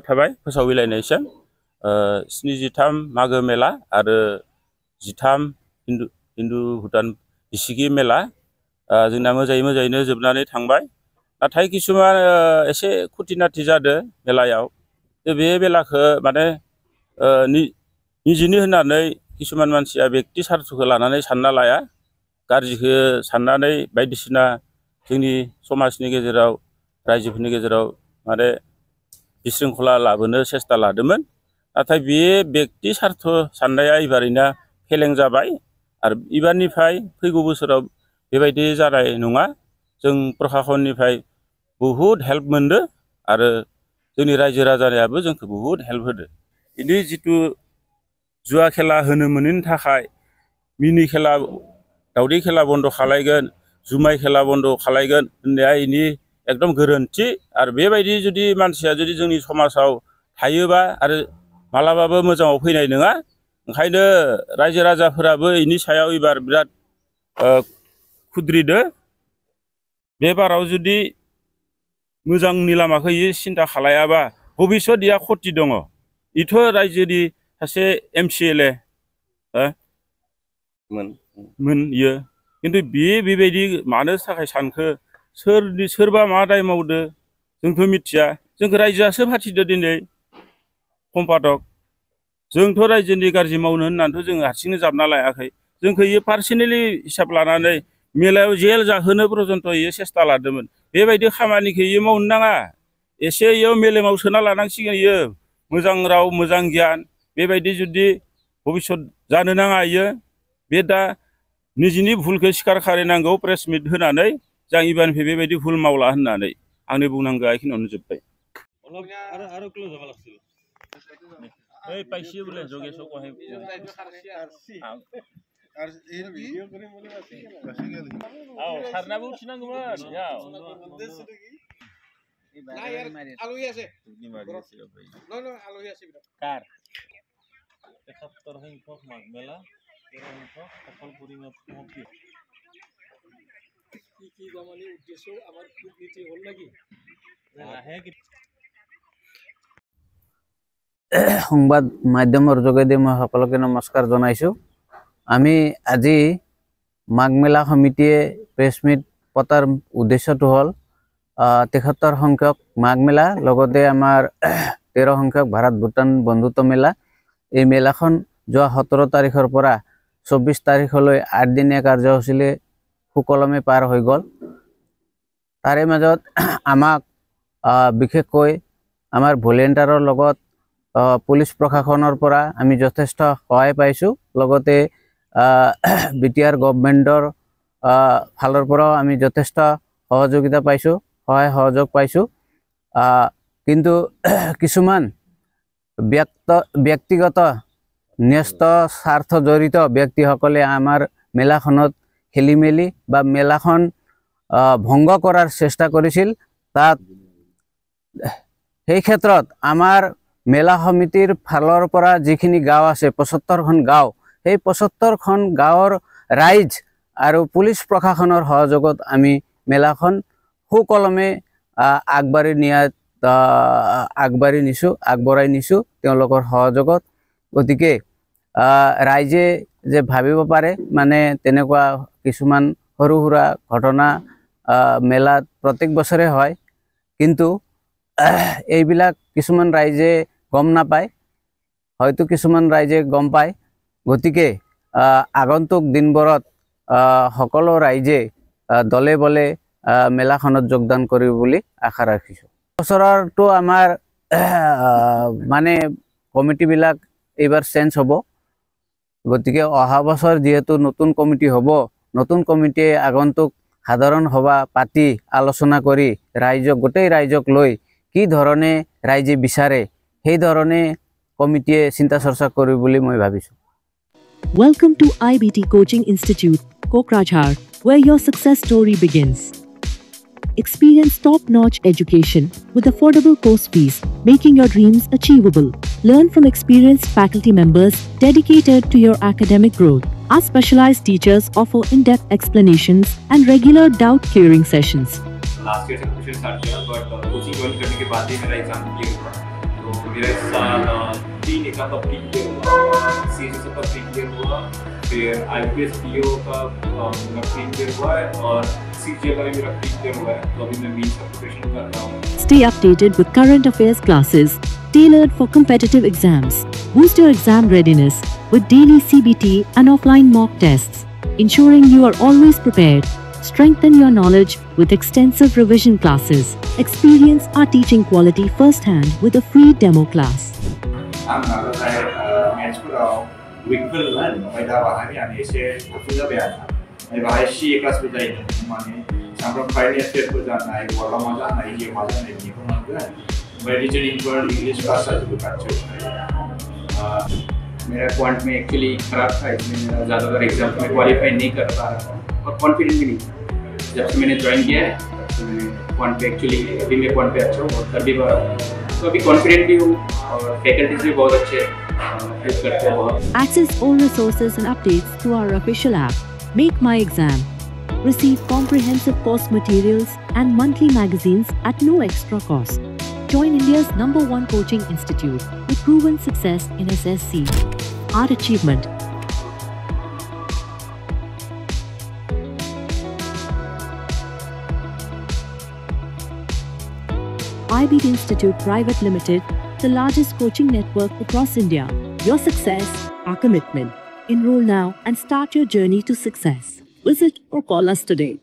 थाबाय फोसाव बिलाइनायसिम 73 मागो मेला आरो 13 हिन्दु भुटान बिसिगि मेला जोंना मोजाङैनो जोबनानै थांबाय नाथाय किसुमान एसे खुथिनाथि जादों मेलायाव बे मेलाखौ माने निजिनि होननानै किसुमान मानसिया व्यक्ति सार्थखौ लानानै सानना लाया गाज्रिखौ साननानै बायदिसिना जोंनि समाजनि गेजेराव रायजोफोरनि गेजेराव माने बिशृंखला लाबोनो सेस्था लादोंमोन नाथाय बे व्यक्ति सार्थ साननाया एबारैनो फेलें जाबाय आरो एबारनिफ्राय फैगौ बोसोराव बेबायदि जानाय नङा जों प्रशासननिफ्राय बहुद हेल्प मोनदों आरो जोंनि रायजो राजायाबो जोंखौ बहुद हेल्प होदो इनि जितु जुवा खेला होनो मोनैनि थाखाय मिनि खेला दावदै खेला बन्द खालायगोन जुमाय खेला बन्द खालायगोन होननाया इनि एकदम गोरोन्थि आरो बेबायदि जुदि मानसिया जुदि जोंनि समाजाव थायोबा आरो मालाबाबो मोजाङाव फैनाय नङा ओंखायनो रायजो राजाफोराबो इनि सायाव एबार बिराद खुद्रिदो बे बाराव जुदि मोजांनि लामाखौ सिन्था खालायाबा भबिष्यत इया खति दङ इथ' रायजोनि सासे MCLA मोन इयो खिन्थु बेबायदि मानो थाखाय सानखो सोरबा मा दाय मावदो जोंथ' मिथिया जोंखौ रायजोआसो फाथिदो दिनै सम्पादक जोंथ' रायजोनि गाज्रि मावनो होननानैथ' जोङो हारसिंनो जाबना लायाखै जोंखौ इयो पार्सनेलि हिसाब लानानै मेलायाव जेल जाहोनो पर्यन्त इयो सेस्था लादोंमोन बेबायदि खामानिखौ इयो मावनो नाङा एसे इयाव मेलेमाव सोना लानांसिगोन इयो मोजां राव मोजां गियान बेबायदि जुदि भबिष्यत जानो नाङा इयो बे दा निजिनि भुलखौ स्वीकार खालामनांगौ प्रेस मिट होनानै जों एबारनिफ्राय बेबायदि भुल मावला होननानै आंनि बुंनांगौआ बेखिनियावनो जोब्बाय সংবাদ মাধ্যমৰ যোগেদি মই সকলোকে নমস্কাৰ জনাইছোঁ আমি আজি মাঘ মেলা সমিতিয়ে প্ৰেছ মিট পতাৰ উদ্দেশ্যটো হ'ল ৭৩ সংখ্যক মাঘ মেলা লগতে আমাৰ 13 সংখ্যক ভাৰত ভূটান বন্ধুত্ব মেলা এই মেলাখন যোৱা 17 তাৰিখৰ পৰা 24 তাৰিখলৈ 8 দিনীয়া কাৰ্যসূচীৰে সুকলমে পাৰ হৈ গ'ল তাৰে মাজত আমাক বিশেষকৈ আমাৰ ভলেণ্টাৰৰ লগত পুলিচ প্ৰশাসনৰ পৰা আমি যথেষ্ট সহায় পাইছোঁ লগতে BTR গভৰ্ণমেণ্টৰ ফালৰ পৰাও আমি যথেষ্ট সহযোগিতা পাইছোঁ সহায় সহযোগ পাইছোঁ কিন্তু কিছুমান ব্যক্তিগত ন্যস্ত স্বাৰ্থ জড়িত ব্যক্তিসকলে আমাৰ মেলাখনত খেলিমেলি বা মেলাখন ভংগ কৰাৰ চেষ্টা কৰিছিল তাত সেই ক্ষেত্ৰত আমাৰ মেলা সমিতিৰ ফালৰ পৰা যিখিনি গাঁও আছে ৭৫খন গাঁও সেই ৭৫খন গাঁৱৰ ৰাইজ আৰু পুলিচ প্ৰশাসনৰ সহযোগত আমি মেলাখন সুকলমে আগবঢ়াই নিছোঁ তেওঁলোকৰ সহযোগত গতিকে ৰাইজে যে ভাবিব পাৰে মানে তেনেকুৱা কিছুমান সৰু সুৰা ঘটনা মেলাত প্ৰত্যেক বছৰে হয় কিন্তু এইবিলাক কিছুমান ৰাইজে গম নাপায় হয়তো কিছুমান ৰাইজে গম পায় গতিকে আগন্তুক দিনবোৰত সকলো ৰাইজে দলে বলে মেলাখনত যোগদান কৰিব বুলি আশা ৰাখিছোঁ বছৰটো আমাৰ মানে কমিটিবিলাক এইবাৰ চেঞ্জ হ'ব গতিকে অহা বছৰ যেহেতু নতুন কমিটি হ'ব নতুন কমিটিয়ে আগন্তুক সাধাৰণ সভা পাতি আলোচনা কৰি ৰাইজক গোটেই ৰাইজক লৈ কি ধৰণে ৰাইজে বিচাৰে সেই ধৰণে কমিটিয়ে চিন্তা চৰ্চা কৰিব বুলি মই ভাবিছোঁ Welcome to IBT Coaching Institute, Kokrajhar, where your success story begins. Experience top-notch education with affordable course fees, making your dreams achievable. Learn from experienced faculty members dedicated to your academic growth. Our specialized teachers offer in-depth explanations and regular doubt-clearing sessions. Last year say coaching start किया but coaching join करने के बाद ही मेरा exam clear हुआ तो मेरा इस साल 3 का प्री क्लियर हुआ, CGS का प्री क्लियर हुआ, फिर IPS PO का मेरा प्री क्लियर हुआ है और CGL का भी मेरा प्री क्लियर हुआ है। तो अभी मैं मेंस का प्रिपरेशन कर रहा हूँ। Stay updated with current affairs classes tailored for competitive exams. Boost your exam readiness with daily CBT and offline mock tests, ensuring you are always prepared. Strengthen your knowledge with extensive revision classes. Experience our teaching quality firsthand with a free demo class. आंनाबो मेथ्सफोराव विकफोरमोन ओमफ्राय दा बाहाय आं एसे साबसिन जाबाय आरो ओमफ्राय बाहाय CA क्लासबो जायो माने सामफ्राम फाइनेल टेस्टफोर जानाय बर'आ मा जानाय हिन्दी मा जानाय बेखौ मोनगोन ओमफ्राय रिजनिंगफोर इंग्लिश क्लास जाजोबो खाथियाव। मेरा क्वांट में एक्चुअली खराब था, इसलिए मेरा ज़्यादातर एग्जाम में क्वालिफाई नहीं कर पा रहा था और कॉन्फिडेंट भी नहीं। जब से मैंने ज्वाइन किया है तब से मैं क्वांट पे एक्चुअली अभी मैं क्वांट पे अच्छा हूँ और कर भी पा रहा हूँ, तो अभी कॉन्फिडेंट भी हूँ और फैकल्टीज भी बहुत अच्छे हेल्प करते हैं बहुत। Access all resources and updates through our official app, Make My Exam. Receive comprehensive course materials and monthly magazines at no extra cost. Join India's #1 coaching institute with proven success in SSC. Our achievement. IBT Institute Private Limited, the largest coaching network across India. Your success, our commitment. Enroll now and start your journey to success. Visit or call us today.